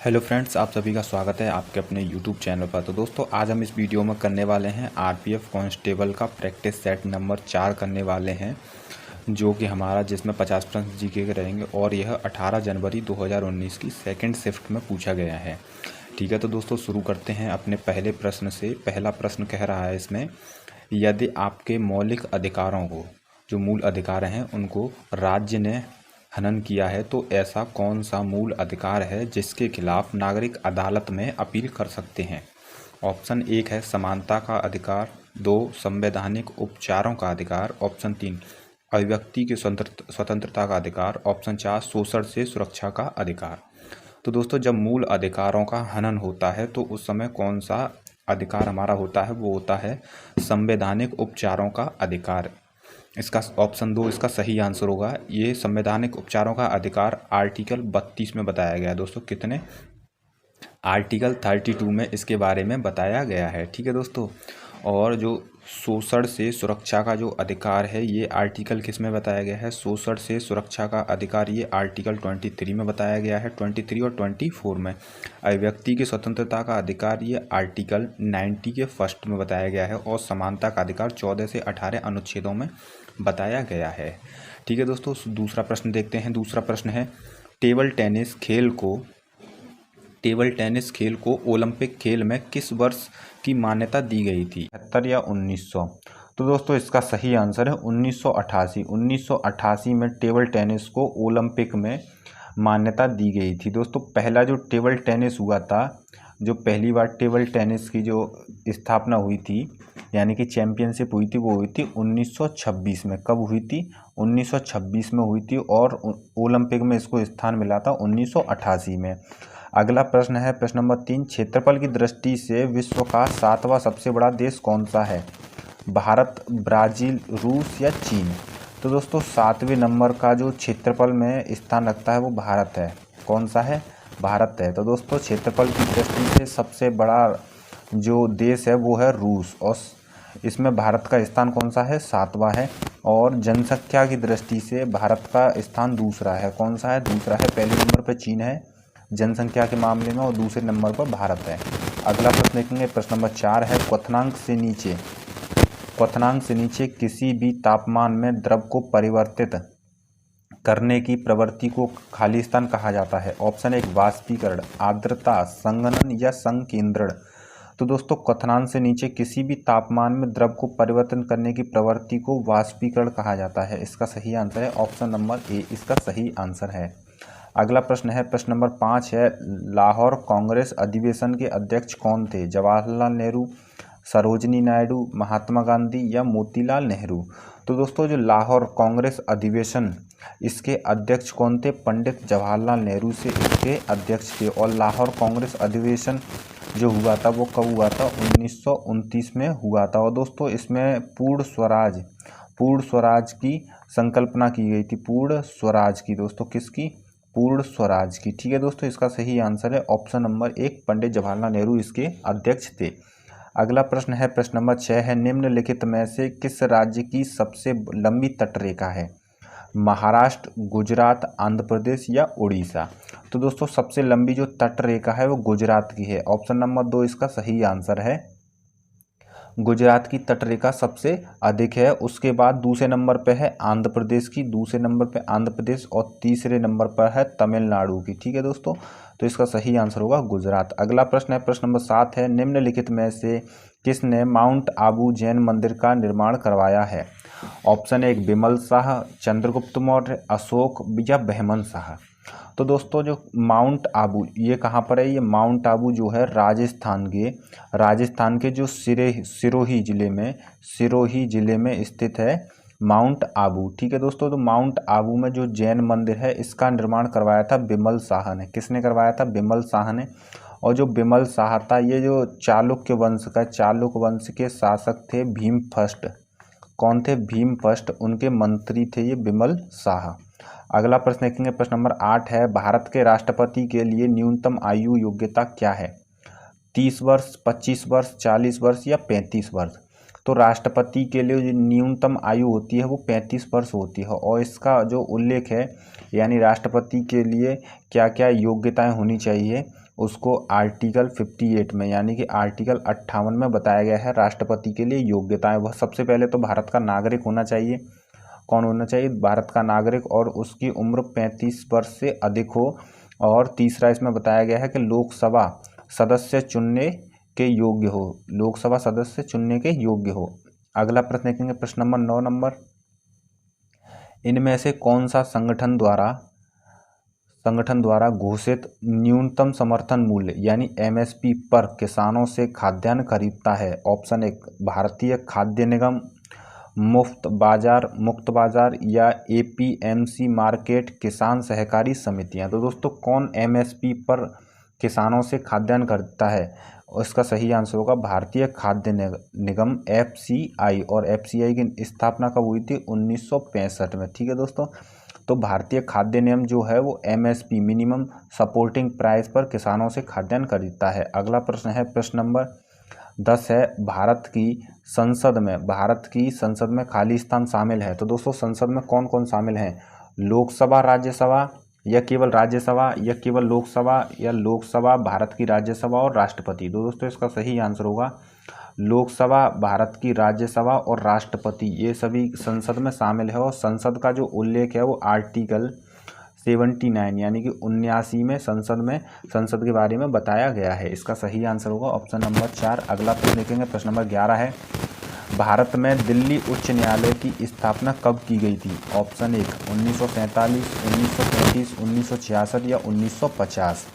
Hello friends, आप सभी का स्वागत है आपके अपने यूट्यूब चैनल पर। तो दोस्तों, आज हम इस वीडियो में करने वाले हैं आरपीएफ कांस्टेबल का प्रैक्टिस सेट नंबर 4 करने वाले हैं, जो कि हमारा जिसमें 50 प्रश्न जीके के रहेंगे और यह 18 जनवरी 2019 की सेकंड शिफ्ट में पूछा गया है। ठीक है, तो दोस्तों शुरू करते हैं अपने पहले प्रश्न से। पहला प्रश्न कह रहा है इसमें, यदि आपके मौलिक अधिकारों को, जो मूल अधिकार हैं, उनको राज्य ने हनन किया है तो ऐसा कौन सा मूल अधिकार है जिसके खिलाफ नागरिक अदालत में अपील कर सकते हैं। ऑप्शन 1 है समानता का अधिकार, 2 संवैधानिक उपचारों का अधिकार, ऑप्शन 3 अभिव्यक्ति की स्वतंत्रता का अधिकार, ऑप्शन 4 शोषण से सुरक्षा का अधिकार। तो दोस्तों, जब मूल अधिकारों का हनन होता है तो उस समय कौन सा अधिकार हमारा होता है, वो होता है संवैधानिक उपचारों का अधिकार। इसका ऑप्शन 2 इसका सही आंसर होगा। ये संवैधानिक उपचारों का अधिकार आर्टिकल 32 में बताया गया है। दोस्तों, कितने आर्टिकल 32 में इसके बारे में बताया गया है। ठीक है दोस्तों, और जो शोषण से सुरक्षा का जो अधिकार है, ये आर्टिकल किस में बताया गया है? शोषण से सुरक्षा का अधिकार ये आर्टिकल 23 में बताया गया है, 23 और 24 में। अभिव्यक्ति की स्वतंत्रता का अधिकार ये आर्टिकल 90 के फर्स्ट में बताया गया है, और समानता का अधिकार 14 से 18 अनुच्छेदों में बताया गया है। ठीक है दोस्तों, दूसरा प्रश्न देखते हैं। दूसरा प्रश्न है, टेबल टेनिस खेल को ओलंपिक खेल में किस वर्ष की मान्यता दी गई थी? 70 या 1900? तो दोस्तों, इसका सही आंसर है 1988। 1988 में टेबल टेनिस को ओलंपिक में मान्यता दी गई थी। दोस्तों, पहला जो टेबल टेनिस हुआ था, जो पहली बार टेबल टेनिस की जो स्थापना हुई थी, यानी कि चैंपियनशिप हुई थी, वो हुई थी 1926 में। कब हुई थी? 1926 में हुई थी, और ओलंपिक में इसको स्थान मिला था 1988 में। अगला प्रश्न है प्रश्न नंबर 3, क्षेत्रफल की दृष्टि से विश्व का 7वां सबसे बड़ा देश कौन सा है? भारत, ब्राज़ील, रूस या चीन? तो दोस्तों, 7वें नंबर का जो क्षेत्रफल में स्थान रखता है वो भारत है। कौन सा है? भारत है। तो दोस्तों, क्षेत्रफल की दृष्टि से सबसे बड़ा जो देश है वो है रूस, और इसमें भारत का स्थान कौन सा है? 7वां है। और जनसंख्या की दृष्टि से भारत का स्थान दूसरा है। कौन सा है? दूसरा है। पहले नंबर पर चीन है जनसंख्या के मामले में, और दूसरे नंबर पर भारत है। अगला प्रश्न देखेंगे, प्रश्न नंबर 4 है, क्वथनांक से नीचे किसी भी तापमान में द्रव को परिवर्तित करने की प्रवृत्ति को खाली स्थान कहा जाता है। ऑप्शन 1 वाष्पीकरण, आर्द्रता, संघनन या संकेंद्रण? तो दोस्तों, क्वथनांक से नीचे किसी भी तापमान में द्रव को परिवर्तन करने की प्रवृत्ति को वाष्पीकरण कहा जाता है। इसका सही आंसर है ऑप्शन नंबर ए, इसका सही आंसर है। अगला प्रश्न है प्रश्न नंबर 5 है, लाहौर कांग्रेस अधिवेशन के अध्यक्ष कौन थे? जवाहरलाल नेहरू, सरोजिनी नायडू, महात्मा गांधी या मोतीलाल नेहरू? तो दोस्तों, जो लाहौर कांग्रेस अधिवेशन, इसके अध्यक्ष कौन थे? पंडित जवाहरलाल नेहरू से इसके अध्यक्ष थे। और लाहौर कांग्रेस अधिवेशन जो हुआ था वो कब हुआ था? 1929 में हुआ था। और दोस्तों, इसमें पूर्ण स्वराज की संकल्पना की गई थी। पूर्ण स्वराज की, दोस्तों किसकी? पूर्ण स्वराज की। ठीक है दोस्तों, इसका सही आंसर है ऑप्शन नंबर 1, पंडित जवाहरलाल नेहरू इसके अध्यक्ष थे। अगला प्रश्न है प्रश्न नंबर 6 है, निम्नलिखित में से किस राज्य की सबसे लंबी तटरेखा है? महाराष्ट्र, गुजरात, आंध्र प्रदेश या उड़ीसा? तो दोस्तों, सबसे लंबी जो तटरेखा है वो गुजरात की है। ऑप्शन नंबर 2 इसका सही आंसर है। गुजरात की तटरेखा सबसे अधिक है। उसके बाद दूसरे नंबर पे है आंध्र प्रदेश की, दूसरे नंबर पे आंध्र प्रदेश, और तीसरे नंबर पर है तमिलनाडु की। ठीक है दोस्तों, तो इसका सही आंसर होगा गुजरात। अगला प्रश्न है प्रश्न नंबर 7 है, निम्नलिखित में से किसने माउंट आबू जैन मंदिर का निर्माण करवाया है? ऑप्शन 1 बिमल शाह, चंद्रगुप्त मौर्य, अशोक या बहमन शाह? तो दोस्तों, जो माउंट आबू, ये कहाँ पर है? ये माउंट आबू जो है राजस्थान के जो सिरोही जिले में स्थित है माउंट आबू। ठीक है दोस्तों, तो माउंट आबू में जो जैन मंदिर है इसका निर्माण करवाया था बिमल शाह ने। किसने करवाया था? बिमल शाह ने। और जो बिमल शाह था, ये जो चालुक्य वंश के शासक थे भीमफस्ट। कौन थे? भीमफस्ट, उनके मंत्री थे ये बिमल शाह। अगला प्रश्न देखेंगे, प्रश्न नंबर 8 है, भारत के राष्ट्रपति के लिए न्यूनतम आयु योग्यता क्या है? 30 वर्ष, 25 वर्ष, 40 वर्ष या 35 वर्ष? तो राष्ट्रपति के लिए जो न्यूनतम आयु होती है वो 35 वर्ष होती है। और इसका जो उल्लेख है, यानी राष्ट्रपति के लिए क्या क्या योग्यताएं होनी चाहिए, उसको आर्टिकल 58 में यानी कि आर्टिकल 58 में बताया गया है राष्ट्रपति के लिए योग्यताएं। वह सबसे पहले तो भारत का नागरिक होना चाहिए। कौन होना चाहिए? भारत का नागरिक, और उसकी उम्र 35 वर्ष से अधिक हो। और तीसरा इसमें बताया गया है कि लोकसभा सदस्य चुनने के योग्य हो, लोकसभा सदस्य चुनने के योग्य हो। अगला प्रश्न देखेंगे, प्रश्न नंबर 9 नंबर, इनमें से कौन सा संगठन द्वारा घोषित न्यूनतम समर्थन मूल्य यानी एमएसपी पर किसानों से खाद्यान्न खरीदता है? ऑप्शन 1 भारतीय खाद्य निगम, मुक्त बाजार या एपीएमसी मार्केट, किसान सहकारी समितियां। तो दोस्तों कौन एमएसपी पर किसानों से खाद्यान्न खरीदता है? इसका सही आंसर होगा भारतीय खाद्य निगम एफसीआई। और एफसीआई की स्थापना कब हुई थी? 1965 में। ठीक है दोस्तों, तो भारतीय खाद्य निगम जो है वो एमएसपी मिनिमम सपोर्टिंग प्राइस पर किसानों से खाद्यान्न खरीदता है। अगला प्रश्न है, प्रश्न नंबर 10 है, भारत की संसद में खाली स्थान शामिल है। तो दोस्तों संसद में कौन कौन शामिल है? लोकसभा, राज्यसभा, या केवल राज्यसभा, या केवल लोकसभा, या लोकसभा, भारत की राज्यसभा और राष्ट्रपति। तो दोस्तों इसका सही आंसर होगा लोकसभा, भारत की राज्यसभा और राष्ट्रपति, ये सभी संसद में शामिल है। और संसद का जो उल्लेख है वो आर्टिकल 79 यानी कि 79 में संसद के बारे में बताया गया है। इसका सही आंसर होगा ऑप्शन नंबर 4। अगला प्रश्न देखेंगे, प्रश्न नंबर 11 है, भारत में दिल्ली उच्च न्यायालय की स्थापना कब की गई थी? ऑप्शन 1 1947, 1935, 1966 या 1950।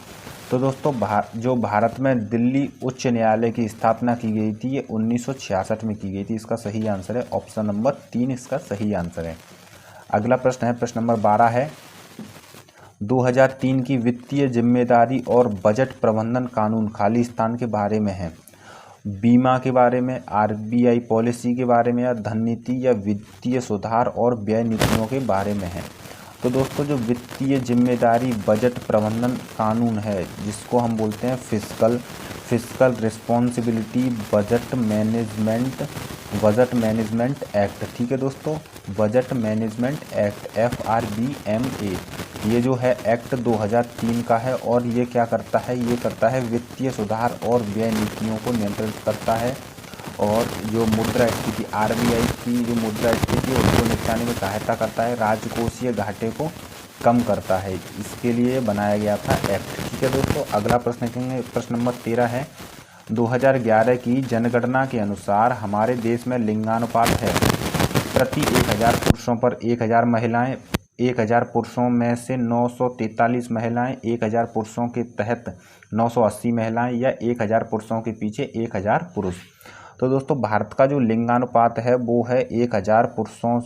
तो दोस्तों जो भारत में दिल्ली उच्च न्यायालय की स्थापना की गई थी ये 1966 में की गई थी। इसका सही आंसर है ऑप्शन नंबर 3, इसका सही आंसर है। अगला प्रश्न है, प्रश्न नंबर 12 है, 2003 की वित्तीय जिम्मेदारी और बजट प्रबंधन कानून खाली स्थान के बारे में है? बीमा के बारे में, आरबीआई पॉलिसी के बारे में, या धन नीति या वित्तीय सुधार और व्यय नीतियों के बारे में है? तो दोस्तों जो वित्तीय जिम्मेदारी बजट प्रबंधन कानून है जिसको हम बोलते हैं fiscal responsibility budget management act. ठीक है दोस्तों, बजट मैनेजमेंट एक्ट FRBMA, ये जो है एक्ट 2003 का है। और ये क्या करता है? ये करता है वित्तीय सुधार और व्यय नीतियों को नियंत्रित करता है। और जो मुद्रास्फीति, आरबीआई की जो मुद्रास्फीति है उसको निपटाने में सहायता करता है, राजकोषीय घाटे को कम करता है। इसके लिए बनाया गया था एक्ट। ठीक है दोस्तों, अगला प्रश्न देखेंगे, प्रश्न नंबर 13 है, 2011 की जनगणना के अनुसार हमारे देश में लिंगानुपात है प्रति 1000 पुरुषों पर 1000 महिलाएं, 1000 पुरुषों में से 943 महिलाएं, 1000 पुरुषों के तहत 980 महिलाएं, या 1000 पुरुषों के पीछे 1000 पुरुष। तो दोस्तों भारत का जो लिंगानुपात है वो है 1000 पुरुषों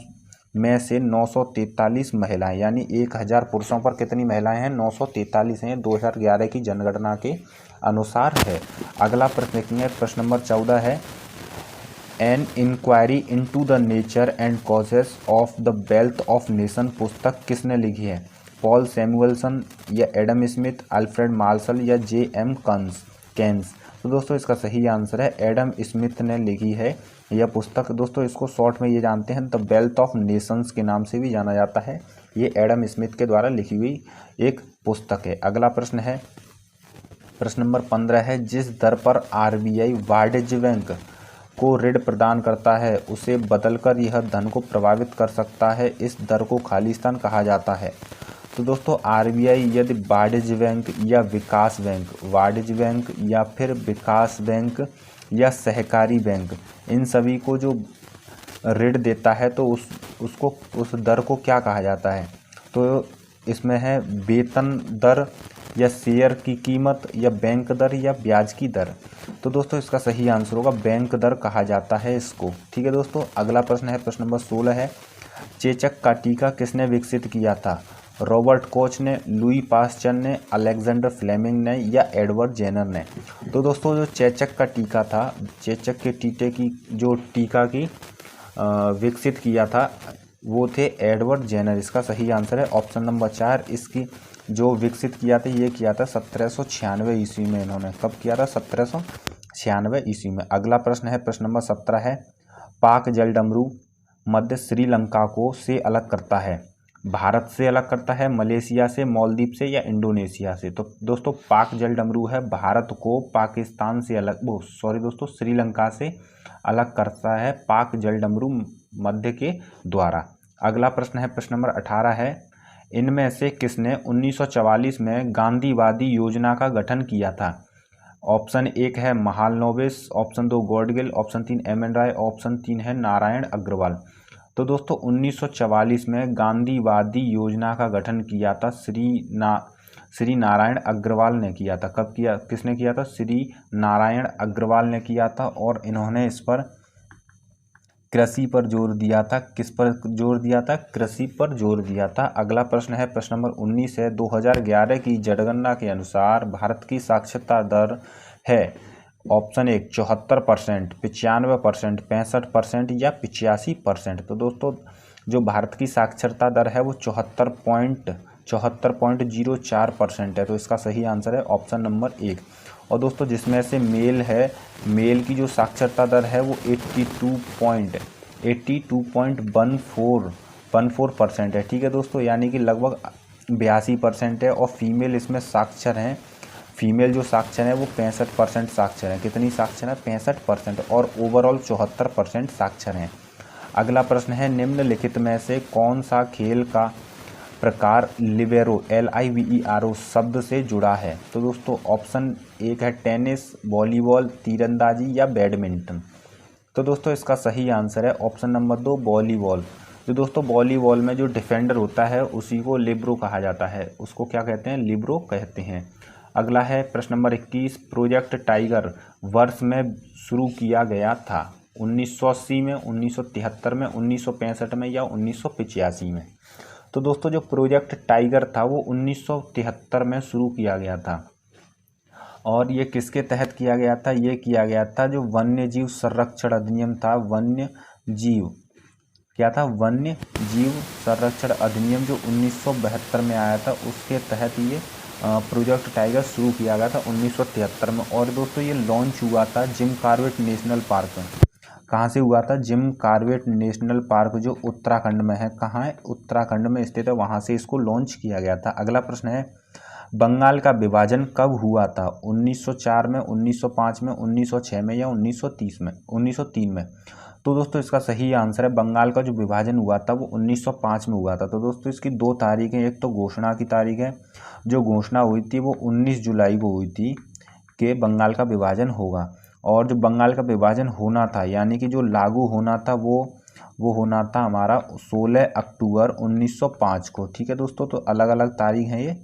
में से 943 महिलाएं, यानी 1000 पुरुषों पर कितनी महिलाएं हैं? 943 हैं, 2011 की जनगणना के अनुसार है। अगला प्रश्न देखेंगे, प्रश्न नंबर 14 है, an inquiry into the nature and causes of the wealth of nation पुस्तक किसने लिखी है? पॉल सैमुअल्सन, या एडम स्मिथ, अल्फ्रेड मार्शल, या JM केन्स। तो दोस्तों इसका सही आंसर है एडम स्मिथ ने लिखी है यह पुस्तक। दोस्तों इसको शॉर्ट में ये जानते हैं द वेल्थ ऑफ नेशंस के नाम से भी जाना जाता है। ये एडम स्मिथ के द्वारा लिखी हुई एक पुस्तक है। अगला प्रश्न है, प्रश्न नंबर 15 है, जिस दर पर RBI वाणिज्य बैंक को ऋण प्रदान करता है उसे बदलकर यह धन को प्रभावित कर सकता है, इस दर को खालिस्तान कहा जाता है। तो दोस्तों RBI यदि वाणिज्य बैंक या विकास बैंक, वाणिज्य बैंक या फिर विकास बैंक या सहकारी बैंक, इन सभी को जो ऋण देता है तो उस दर को क्या कहा जाता है? तो इसमें है वेतन दर, या शेयर की कीमत, या बैंक दर, या ब्याज की दर। तो दोस्तों इसका सही आंसर होगा बैंक दर कहा जाता है इसको। ठीक है दोस्तों, अगला प्रश्न है, प्रश्न नंबर 16 है, चेचक का टीका किसने विकसित किया था? रॉबर्ट कोच ने, लुई पास्चर ने, अलेक्जेंडर फ्लेमिंग ने, या एडवर्ड जेनर ने। तो दोस्तों जो चेचक का टीका था, चेचक के टीके की जो टीका की विकसित किया था वो थे एडवर्ड जेनर। इसका सही आंसर है ऑप्शन नंबर 4। इसकी जो विकसित किया था ये किया था 1796 ईस्वी में। इन्होंने कब किया था? 1796 ईस्वी में। अगला प्रश्न है, प्रश्न नंबर 17 है, पाक जलडमरू मध्य श्रीलंका को से अलग करता है? भारत से अलग करता है, मलेशिया से, मालदीव से या इंडोनेशिया से? तो दोस्तों पाक जल डमरू है भारत को पाकिस्तान से अलग दोस्तों श्रीलंका से अलग करता है पाक जल डमरू मध्य के द्वारा। अगला प्रश्न है, प्रश्न नंबर 18 है, इनमें से किसने 1944 में गांधीवादी योजना का गठन किया था? ऑप्शन 1 है Mahalanobis, option 2 Gadgil, option 3 M N Roy, option 3 है नारायण अग्रवाल। तो दोस्तों 1944 में गांधीवादी योजना का गठन किया था श्री नारायण अग्रवाल ने किया था। कब किया, किसने किया था? श्री नारायण अग्रवाल ने किया था। और इन्होंने इस पर कृषि पर जोर दिया था। किस पर जोर दिया था? कृषि पर जोर दिया था। अगला प्रश्न है, प्रश्न नंबर 19 है, 2011 की जनगणना के अनुसार भारत की साक्षरता दर है ऑप्शन 1 74%, 95%, 65% या 85%। तो दोस्तों जो भारत की साक्षरता दर है वो 74.04% है। तो इसका सही आंसर है ऑप्शन नंबर 1। और दोस्तों जिसमें से मेल की जो साक्षरता दर है वो 82.14% है। ठीक है दोस्तों, यानी कि लगभग 82% है। और फीमेल इसमें साक्षर हैं, फीमेल जो साक्षर है वो 65% साक्षर हैं। कितनी साक्षर है? 65%। और ओवरऑल 74% साक्षर हैं। अगला प्रश्न है, निम्नलिखित में से कौन सा खेल का प्रकार लिबेरो LIVERO शब्द से जुड़ा है? तो दोस्तों ऑप्शन 1 है टेनिस, वॉलीबॉल, तीरंदाजी या बैडमिंटन। तो दोस्तों इसका सही आंसर है ऑप्शन नंबर 2 वॉलीबॉल। तो दोस्तों वॉलीबॉल में जो डिफेंडर होता है उसी को लिब्रो कहा जाता है, उसको क्या कहते हैं? लिब्रो कहते हैं। अगला है प्रश्न नंबर 21, प्रोजेक्ट टाइगर वर्ष में शुरू किया गया था? 1980 में, 1973 में, 1965 में या 1985 में? तो दोस्तों जो प्रोजेक्ट टाइगर था वो 1973 में शुरू किया गया था। और ये किसके तहत किया गया था? ये किया गया था जो वन्य जीव संरक्षण अधिनियम था। वन्य जीव क्या था? वन्य जीव संरक्षण अधिनियम जो 1972 में आया था, उसके तहत ये प्रोजेक्ट टाइगर शुरू किया गया था 1973 में। और दोस्तों ये लॉन्च हुआ था जिम कॉर्बेट नेशनल पार्क। कहाँ से हुआ था? जिम कॉर्बेट नेशनल पार्क जो उत्तराखंड में है। कहाँ है? उत्तराखंड में स्थित है, वहाँ से इसको लॉन्च किया गया था। अगला प्रश्न है, बंगाल का विभाजन कब हुआ था? 1904 में, 1905 में, 1906 में या 1930 में? 1903 में। तो दोस्तों इसका सही आंसर है बंगाल का जो विभाजन हुआ था वो 1905 में हुआ था। तो दोस्तों इसकी 2 तारीखें, एक तो घोषणा की तारीख है, जो घोषणा हुई थी वो 19 जुलाई को हुई थी कि बंगाल का विभाजन होगा। और जो बंगाल का विभाजन होना था यानी कि जो लागू होना था वो होना था हमारा 16 अक्टूबर 1905 को। ठीक है दोस्तों, तो अलग अलग तारीख हैं ये।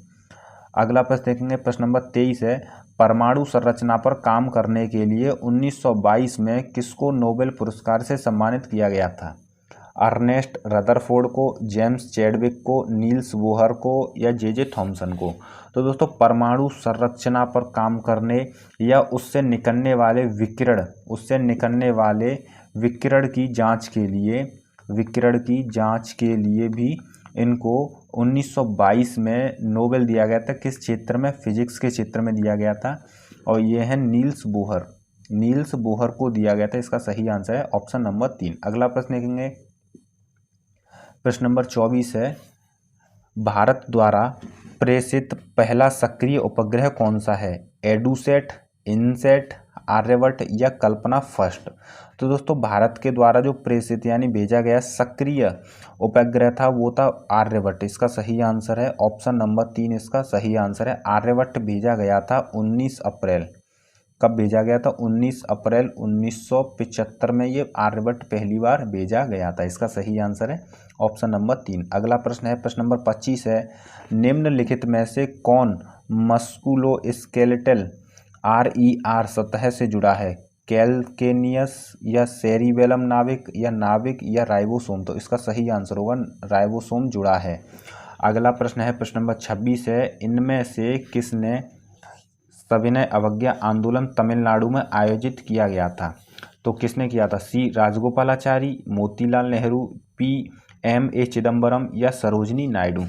अगला प्रश्न देखेंगे, प्रश्न नंबर 23 है, परमाणु संरचना पर काम करने के लिए 1922 में किसको नोबेल पुरस्कार से सम्मानित किया गया था? अर्नेस्ट रदरफोर्ड को, जेम्स चैडविक को, नील्स बोहर को या जे थॉमसन को? तो दोस्तों परमाणु संरचना पर काम करने या उससे निकलने वाले विकिरण की जांच के लिए भी इनको 1922 में नोबेल दिया गया था। किस क्षेत्र में? फिजिक्स के क्षेत्र में दिया गया था। और ये है नील्स बोहर को दिया गया था। इसका सही आंसर है ऑप्शन नंबर 3। अगला प्रश्न देखेंगे, प्रश्न नंबर 24 है, भारत द्वारा प्रेषित पहला सक्रिय उपग्रह कौन सा है? एडुसेट, इनसेट, आर्यभट्ट या कल्पना फर्स्ट? तो दोस्तों भारत के द्वारा जो प्रेषित यानी भेजा गया सक्रिय उपग्रह था वो था आर्यभट्ट। इसका सही आंसर है ऑप्शन नंबर 3। इसका सही आंसर है आर्यभट्ट भेजा गया था 19 अप्रैल। कब भेजा गया था? 19 अप्रैल 1975 में ये आर्यभट्ट पहली बार भेजा गया था। इसका सही आंसर है ऑप्शन नंबर 3। अगला प्रश्न है, प्रश्न नंबर 25 है, निम्नलिखित में से कौन मस्कुलोस्केलेटल RER सतह से जुड़ा है? कैल्केनियस या सेरिबेलम नाभिक या राइबोसोम? तो इसका सही आंसर होगा राइबोसोम जुड़ा है। अगला प्रश्न है, प्रश्न नंबर 26 है, इनमें से किसने सविनय अवज्ञा आंदोलन तमिलनाडु में आयोजित किया गया था? तो किसने किया था? C राजगोपालाचारी, मोतीलाल नेहरू, PMA चिदम्बरम या सरोजनी नायडू?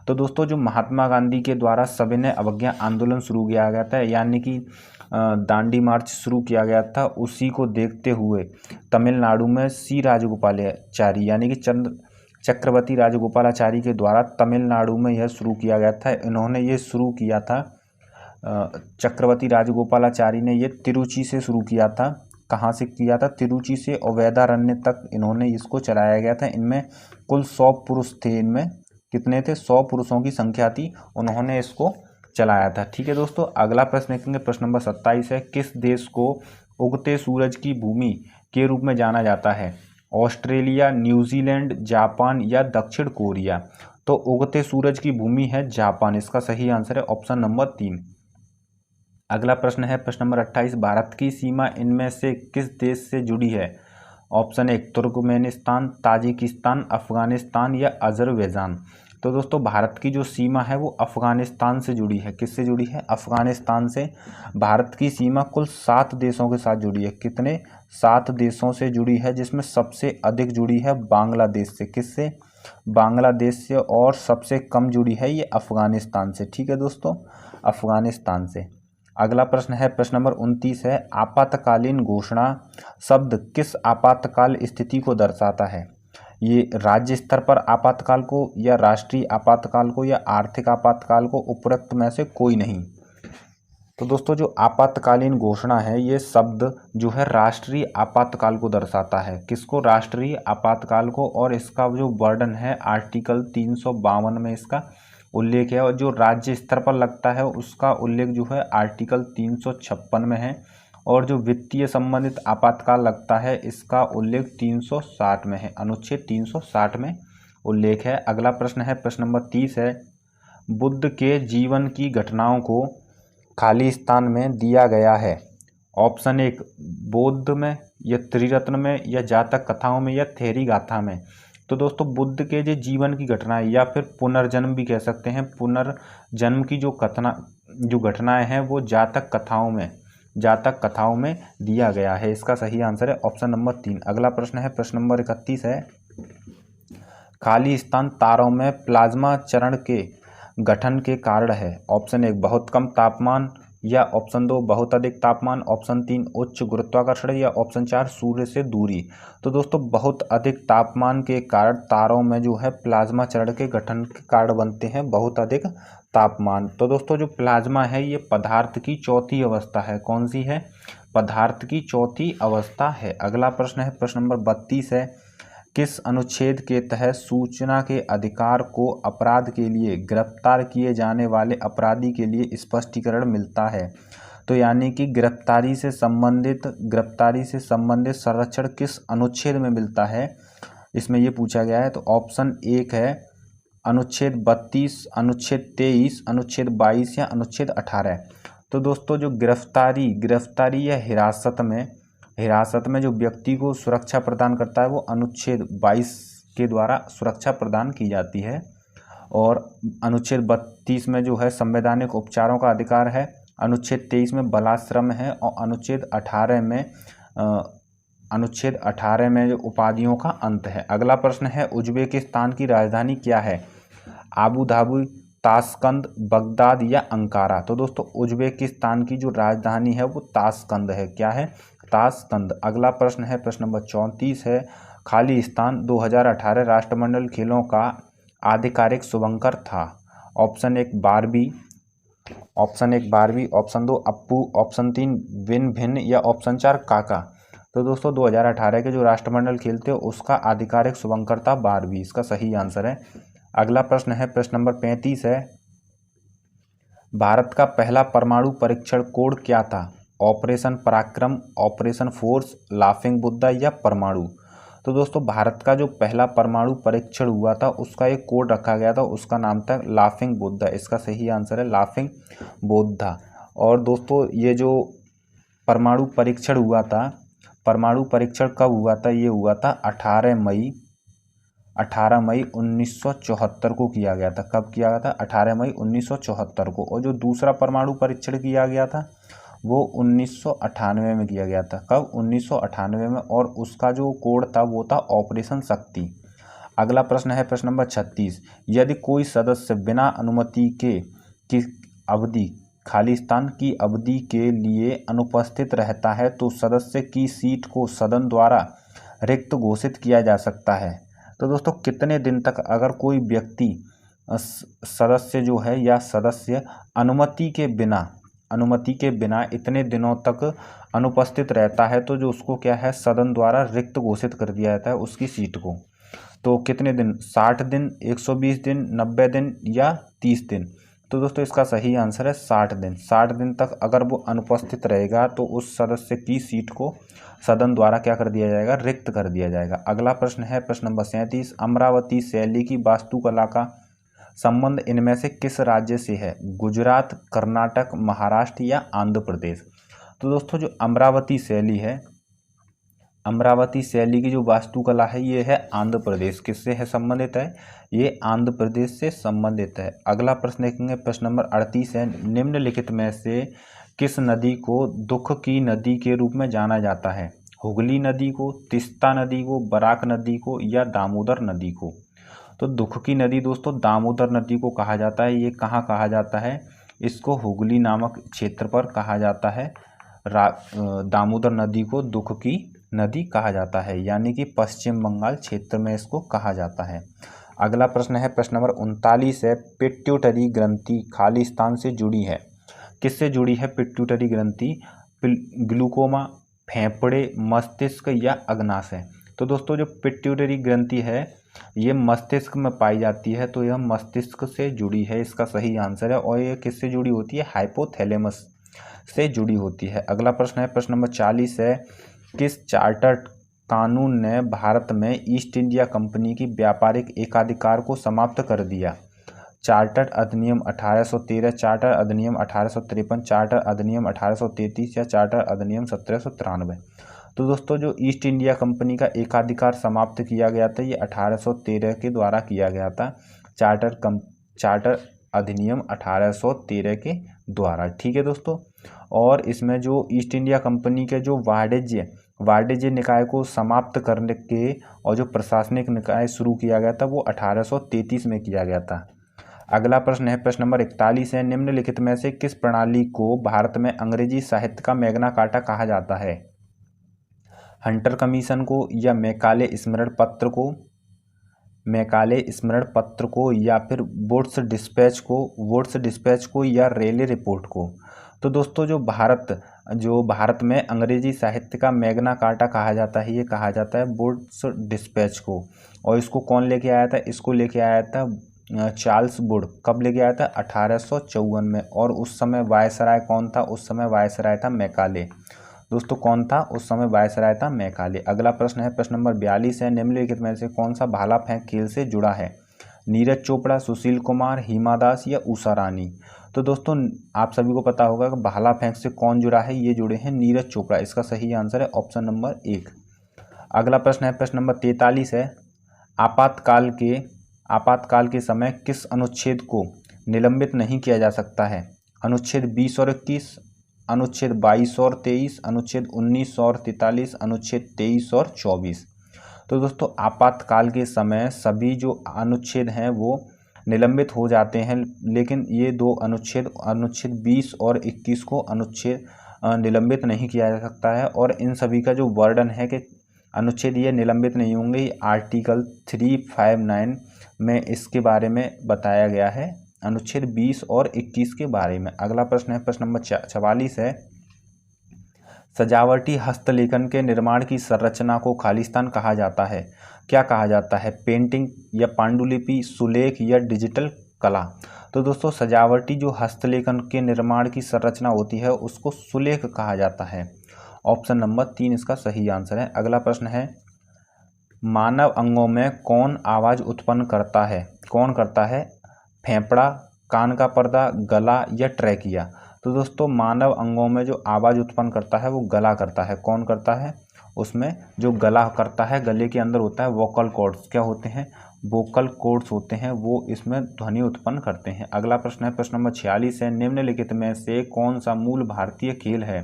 तो दोस्तों जो महात्मा गांधी के द्वारा सविनय अवज्ञा आंदोलन शुरू किया गया था यानी कि दांडी मार्च शुरू किया गया था, उसी को देखते हुए तमिलनाडु में C राजगोपालाचारी यानी कि चक्रवर्ती राजगोपालाचारी के द्वारा तमिलनाडु में यह शुरू किया गया था। इन्होंने ये शुरू किया था, चक्रवर्ती राजगोपालाचारी ने ये तिरुचि से शुरू किया था। कहाँ से किया था? तिरुचि से, और वेदारण्य तक इन्होंने इसको चलाया गया था। इनमें कुल 100 पुरुष थे। इनमें कितने थे? 100 पुरुषों की संख्या थी, उन्होंने इसको चलाया था। ठीक है दोस्तों, अगला प्रश्न देखेंगे, प्रश्न नंबर 27 है, किस देश को उगते सूरज की भूमि के रूप में जाना जाता है? ऑस्ट्रेलिया, न्यूजीलैंड, जापान या दक्षिण कोरिया? तो उगते सूरज की भूमि है जापान, इसका सही आंसर है ऑप्शन नंबर 3। अगला प्रश्न है प्रश्न नंबर 28, भारत की सीमा इनमें से किस देश से जुड़ी है? ऑप्शन 1 तुर्कमेनिस्तान, ताजिकिस्तान, अफगानिस्तान या अजरबैजान? तो दोस्तों भारत की जो सीमा है वो अफगानिस्तान से जुड़ी है। किससे जुड़ी है? अफगानिस्तान से। भारत की सीमा कुल 7 देशों के साथ जुड़ी है। कितने? 7 देशों से जुड़ी है, जिसमें सबसे अधिक जुड़ी है बांग्लादेश से। किससे? बांग्लादेश से। और सबसे कम जुड़ी है ये अफगानिस्तान से। ठीक है दोस्तों, अफगानिस्तान से। अगला प्रश्न है प्रश्न नंबर 29 है, आपातकालीन घोषणा शब्द किस आपातकाल स्थिति को दर्शाता है? ये राज्य स्तर पर आपातकाल को, या राष्ट्रीय आपातकाल को, या आर्थिक आपातकाल को? उपरोक्त में से कोई नहीं। तो दोस्तों जो आपातकालीन घोषणा है, ये शब्द जो है राष्ट्रीय आपातकाल को दर्शाता है। किसको? राष्ट्रीय आपातकाल को। और इसका जो वर्णन है आर्टिकल 352 में इसका उल्लेख है, और जो राज्य स्तर पर लगता है उसका उल्लेख जो है आर्टिकल 356 में है, और जो वित्तीय संबंधित आपातकाल लगता है इसका उल्लेख 360 में है, अनुच्छेद 360 में उल्लेख है। अगला प्रश्न है प्रश्न नंबर 30 है, बुद्ध के जीवन की घटनाओं को खाली स्थान में दिया गया है। ऑप्शन 1 बौद्ध में, या त्रिरत्न में, या जातक कथाओं में, या थेरी गाथा में? तो दोस्तों बुद्ध के जो जीवन की घटनाएं, या फिर पुनर्जन्म भी कह सकते हैं, पुनर्जन्म की जो घटनाएं हैं वो जातक कथाओं में दिया गया है। इसका सही आंसर है ऑप्शन नंबर 3। अगला प्रश्न है प्रश्न नंबर 31 है, खाली स्थान तारों में प्लाज्मा चरण के गठन के कारण है। ऑप्शन 1 बहुत कम तापमान, या ऑप्शन 2 बहुत अधिक तापमान, ऑप्शन 3 उच्च गुरुत्वाकर्षण, या ऑप्शन 4 सूर्य से दूरी? तो दोस्तों बहुत अधिक तापमान के कारण तारों में जो है प्लाज्मा चरण के गठन के कारण बनते हैं, बहुत अधिक तापमान। तो दोस्तों जो प्लाज्मा है ये पदार्थ की चौथी अवस्था है। कौन सी है? पदार्थ की चौथी अवस्था है। अगला प्रश्न है प्रश्न नंबर 32 है, किस अनुच्छेद के तहत सूचना के अधिकार को अपराध के लिए गिरफ्तार किए जाने वाले अपराधी के लिए स्पष्टीकरण मिलता है? तो यानी कि गिरफ्तारी से संबंधित संरक्षण किस अनुच्छेद में मिलता है, इसमें ये पूछा गया है। तो ऑप्शन 1 है अनुच्छेद 32, अनुच्छेद 23, अनुच्छेद 22 या अनुच्छेद 18? तो दोस्तों जो गिरफ्तारी या हिरासत में जो व्यक्ति को सुरक्षा प्रदान करता है वो अनुच्छेद 22 के द्वारा सुरक्षा प्रदान की जाती है। और अनुच्छेद 32 में जो है संवैधानिक उपचारों का अधिकार है, अनुच्छेद 23 में बलाश्रम है, और अनुच्छेद 18 में जो उपाधियों का अंत है। अगला प्रश्न है, उज्बेकिस्तान की राजधानी क्या है? आबू धाबी, ताशकंद, बगदाद या अंकारा? तो दोस्तों उज्बेकिस्तान की जो राजधानी है वो ताशकंद है। क्या है? ताशकंद। अगला प्रश्न है प्रश्न नंबर 34 है, खाली स्थान 2018 राष्ट्रमंडल खेलों का आधिकारिक शुभंकर था? Option 1 Barbie, option 2 Appu, option 3 win भिन्न, या ऑप्शन 4 काका? तो दोस्तों 2018 के जो राष्ट्रमंडल खेल थे उसका आधिकारिक शुभंकर था बारबी, इसका सही आंसर है। अगला प्रश्न है प्रश्न नंबर 35 है, भारत का पहला परमाणु परीक्षण कोड क्या था? ऑपरेशन पराक्रम, ऑपरेशन फोर्स, लाफिंग बुद्धा या परमाणु? तो दोस्तों भारत का जो पहला परमाणु परीक्षण हुआ था उसका एक कोड रखा गया था, उसका नाम था लाफिंग बुद्धा, इसका सही आंसर है लाफिंग बुद्धा। और दोस्तों ये जो परमाणु परीक्षण हुआ था, परमाणु परीक्षण कब हुआ था? ये हुआ था 18 मई 1974 को किया गया था। कब किया गया था? 18 मई 1974 को। और जो दूसरा परमाणु परीक्षण किया गया था वो 1998 में किया गया था। कब? 1998 में। और उसका जो कोड था वो था ऑपरेशन शक्ति। अगला प्रश्न है प्रश्न नंबर 36, यदि कोई सदस्य बिना अनुमति की अवधि खालिस्तान की अवधि के लिए अनुपस्थित रहता है तो सदस्य की सीट को सदन द्वारा रिक्त घोषित किया जा सकता है। तो दोस्तों कितने दिन तक अगर कोई व्यक्ति सदस्य जो है या सदस्य अनुमति के बिना इतने दिनों तक अनुपस्थित रहता है तो जो उसको क्या है सदन द्वारा रिक्त घोषित कर दिया जाता है उसकी सीट को। तो कितने दिन, 60 दिन, 120 दिन, 90 दिन या 30 दिन। तो दोस्तों इसका सही आंसर है 60 दिन। 60 दिन तक अगर वो अनुपस्थित रहेगा तो उस सदस्य की सीट को सदन द्वारा क्या कर दिया जाएगा, रिक्त कर दिया जाएगा। अगला प्रश्न है प्रश्न नंबर 37, अमरावती शैली की वास्तुकला का संबंध इनमें से किस राज्य से है? गुजरात, कर्नाटक, महाराष्ट्र या आंध्र प्रदेश। तो दोस्तों जो अमरावती शैली है, अमरावती शैली की जो वास्तुकला है ये है आंध्र प्रदेश। किससे है संबंधित है? ये आंध्र प्रदेश से संबंधित है। अगला प्रश्न देखेंगे प्रश्न नंबर 38 है, निम्नलिखित में से किस नदी को दुख की नदी के रूप में जाना जाता है? हुगली नदी को, तीस्ता नदी को, बराक नदी को या दामोदर नदी को। तो दुख की नदी दोस्तों दामोदर नदी को कहा जाता है। ये कहाँ कहा जाता है? इसको हुगली नामक क्षेत्र पर कहा जाता है। दामोदर नदी को दुख की नदी कहा जाता है, यानी कि पश्चिम बंगाल क्षेत्र में इसको कहा जाता है। अगला प्रश्न है प्रश्न नंबर 39 है, पिट्यूटरी ग्रंथि खालिस्तान से जुड़ी है। किससे जुड़ी है पिट्यूटरी ग्रंथि? ग्लूकोमा, फेफड़े, मस्तिष्क या अग्नाशय। तो दोस्तों जो पिट्यूटरी ग्रंथि है ये मस्तिष्क में पाई जाती है, तो यह मस्तिष्क से जुड़ी है, इसका सही आंसर है। और ये किससे जुड़ी होती है? हाइपोथैलेमस से जुड़ी होती है। अगला प्रश्न है प्रश्न नंबर 40 है, किस चार्टर्ड कानून ने भारत में ईस्ट इंडिया कंपनी की व्यापारिक एकाधिकार को समाप्त कर दिया? चार्टर अधिनियम 1813, चार्टर अधिनियम 1853, चार्टर अधिनियम 1833 या चार्टर अधिनियम 1793। तो दोस्तों जो ईस्ट इंडिया कंपनी का एकाधिकार समाप्त किया गया था ये 1813 के द्वारा किया गया था, चार्टर अधिनियम 1813 के द्वारा। ठीक है दोस्तों। और इसमें जो ईस्ट इंडिया कंपनी के जो वाणिज्य निकाय को समाप्त करने के और जो प्रशासनिक निकाय शुरू किया गया था वो 1833 में किया गया था। अगला प्रश्न है प्रश्न नंबर 41 है, निम्नलिखित में से किस प्रणाली को भारत में अंग्रेजी साहित्य का मैग्ना कार्टा कहा जाता है? हंटर कमीशन को या मैकाले स्मरण पत्र को या फिर वुड्स डिस्पैच को या रेले रिपोर्ट को। तो दोस्तों जो भारत में अंग्रेजी साहित्य का मैग्ना कार्टा कहा जाता है, ये कहा जाता है वुड्स डिस्पैच को। और इसको कौन लेके आया था? इसको लेके आया था चार्ल्स वुड। कब लेके आया था? 1854 में। और उस समय वायसराय कौन था? उस समय वायसराय था मैकाले। दोस्तों कौन था उस समय? वायसराय था मैकाले। अगला प्रश्न है प्रश्न नंबर 42 है, निम्नलिखित में से कौन सा भाला फेंक खेल से जुड़ा है? नीरज चोपड़ा, सुशील कुमार, हिमा दास या उषा रानी। तो दोस्तों आप सभी को पता होगा कि भाला फेंक से कौन जुड़ा है? ये जुड़े हैं नीरज चोपड़ा। इसका सही आंसर है ऑप्शन नंबर 1। अगला प्रश्न है प्रश्न नंबर 43 है, आपातकाल के समय किस अनुच्छेद को निलंबित नहीं किया जा सकता है? अनुच्छेद 20 और 21, अनुच्छेद 22 और 23, अनुच्छेद 19 और 43, अनुच्छेद 23 और 24। तो दोस्तों आपातकाल के समय सभी जो अनुच्छेद हैं वो निलंबित हो जाते हैं, लेकिन ये दो अनुच्छेद 20 और 21 को निलंबित नहीं किया जा सकता है। और इन सभी का जो वर्णन है कि अनुच्छेद ये निलंबित नहीं होंगे, आर्टिकल 359 में इसके बारे में बताया गया है, अनुच्छेद 20 और 21 के बारे में। अगला प्रश्न है प्रश्न नंबर 44 है, सजावटी हस्तलेखन के निर्माण की संरचना को खालिस्तान कहा जाता है। क्या कहा जाता है? पेंटिंग या पांडुलिपि, सुलेख या डिजिटल कला। तो दोस्तों सजावटी जो हस्तलेखन के निर्माण की संरचना होती है उसको सुलेख कहा जाता है। ऑप्शन नंबर 3 इसका सही आंसर है। अगला प्रश्न है, मानव अंगों में कौन आवाज़ उत्पन्न करता है? कौन करता है? फेफड़ा, कान का पर्दा, गला या ट्रैकिया। तो दोस्तों मानव अंगों में जो आवाज़ उत्पन्न करता है वो गला करता है। कौन करता है? उसमें जो गला करता है, गले के अंदर होता है वोकल कॉर्ड्स। क्या होते हैं? वोकल कॉर्ड्स होते हैं, वो इसमें ध्वनि उत्पन्न करते हैं। अगला प्रश्न है प्रश्न नंबर 46 है, निम्नलिखित में से कौन सा मूल भारतीय खेल है?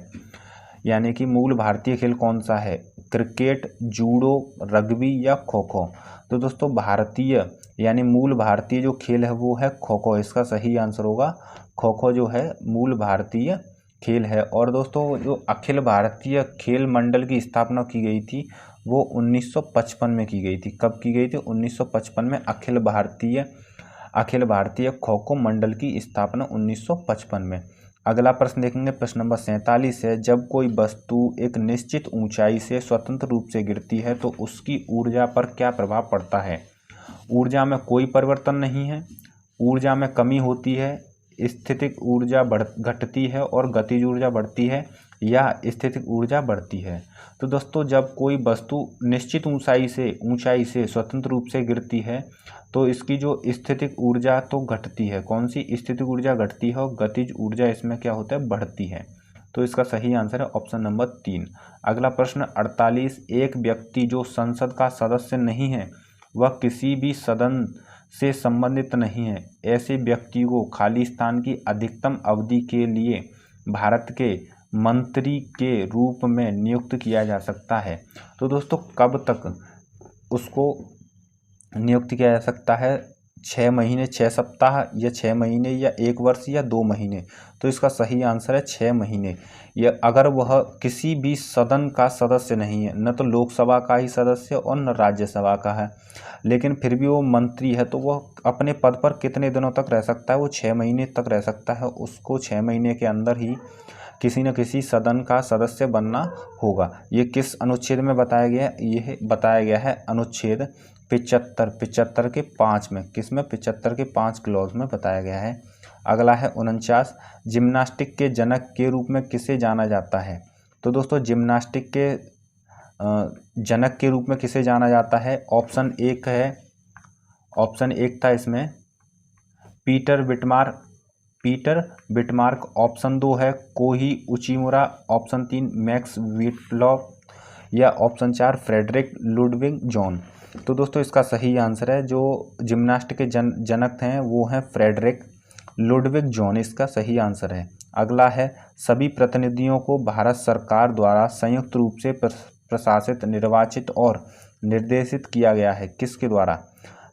यानी कि मूल भारतीय खेल कौन सा है? क्रिकेट, जूडो, रग्बी या खो खो। तो दोस्तों भारतीय यानी मूल भारतीय जो खेल है वो है खो खो। इसका सही आंसर होगा खो खो जो है मूल भारतीय खेल है। और दोस्तों जो अखिल भारतीय खेल मंडल की स्थापना की गई थी वो 1955 में की गई थी। कब की गई थी? 1955 में अखिल भारतीय खो खो मंडल की स्थापना 1955 में। अगला प्रश्न देखेंगे, प्रश्न नंबर 47 है, जब कोई वस्तु एक निश्चित ऊंचाई से स्वतंत्र रूप से गिरती है तो उसकी ऊर्जा पर क्या प्रभाव पड़ता है? ऊर्जा में कोई परिवर्तन नहीं है, ऊर्जा में कमी होती है, स्थितिक ऊर्जा घटती है और गतिज ऊर्जा बढ़ती है या स्थितिक ऊर्जा बढ़ती है। तो दोस्तों जब कोई वस्तु निश्चित ऊंचाई से स्वतंत्र रूप से गिरती है तो इसकी जो स्थितिक ऊर्जा तो घटती है। कौन सी स्थितिक ऊर्जा घटती है और गतिज ऊर्जा इसमें क्या होता है? बढ़ती है। तो इसका सही आंसर है ऑप्शन नंबर 3। अगला प्रश्न 48, एक व्यक्ति जो संसद का सदस्य नहीं है वह किसी भी सदन से संबंधित नहीं है, ऐसे व्यक्ति को खालिस्तान की अधिकतम अवधि के लिए भारत के मंत्री के रूप में नियुक्त किया जा सकता है। तो दोस्तों कब तक उसको नियुक्त किया जा सकता है? 6 महीने, 6 सप्ताह या 6 महीने या 1 वर्ष या 2 महीने। तो इसका सही आंसर है 6 महीने। या अगर वह किसी भी सदन का सदस्य नहीं है, न तो लोकसभा का ही सदस्य और न राज्यसभा का है, लेकिन फिर भी वो मंत्री है, तो वह अपने पद पर कितने दिनों तक रह सकता है? वो 6 महीने तक रह सकता है। उसको 6 महीने के अंदर ही किसी न किसी सदन का सदस्य बनना होगा। ये किस अनुच्छेद में बताया गया है? यह बताया गया है अनुच्छेद 75 के 5 में। किस में? 75 के 5 क्लॉज में बताया गया है। अगला है 49, जिम्नास्टिक के जनक के रूप में किसे जाना जाता है? तो दोस्तों जिम्नास्टिक के जनक के रूप में किसे जाना जाता है? ऑप्शन 1 था इसमें पीटर बिटमार्क, ऑप्शन 2 है कोही उचिमुरा, ऑप्शन 3 मैक्स व्हिटलॉफ या ऑप्शन 4 फ्रेडरिक लुडविग जॉन। तो दोस्तों इसका सही आंसर है, जो जिम्नास्ट के जनक हैं वो हैं फ्रेडरिक लुडविग जॉन, इसका सही आंसर है। अगला है, सभी प्रतिनिधियों को भारत सरकार द्वारा संयुक्त रूप से प्रशासित, निर्वाचित और निर्देशित किया गया है। किसके द्वारा?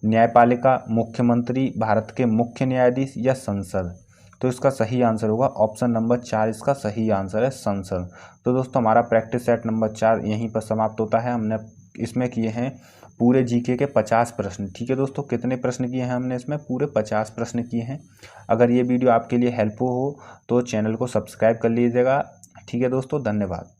न्यायपालिका, मुख्यमंत्री, भारत के मुख्य न्यायाधीश या संसद। तो इसका सही आंसर होगा ऑप्शन नंबर 4, इसका सही आंसर है संसद। तो दोस्तों हमारा प्रैक्टिस सेट नंबर 4 यहीं पर समाप्त होता है। हमने इसमें किए हैं पूरे जीके के 50 प्रश्न। ठीक है दोस्तों, कितने प्रश्न किए हैं हमने इसमें? पूरे 50 प्रश्न किए हैं। अगर ये वीडियो आपके लिए हेल्पफुल हो तो चैनल को सब्सक्राइब कर लीजिएगा। ठीक है दोस्तों, धन्यवाद।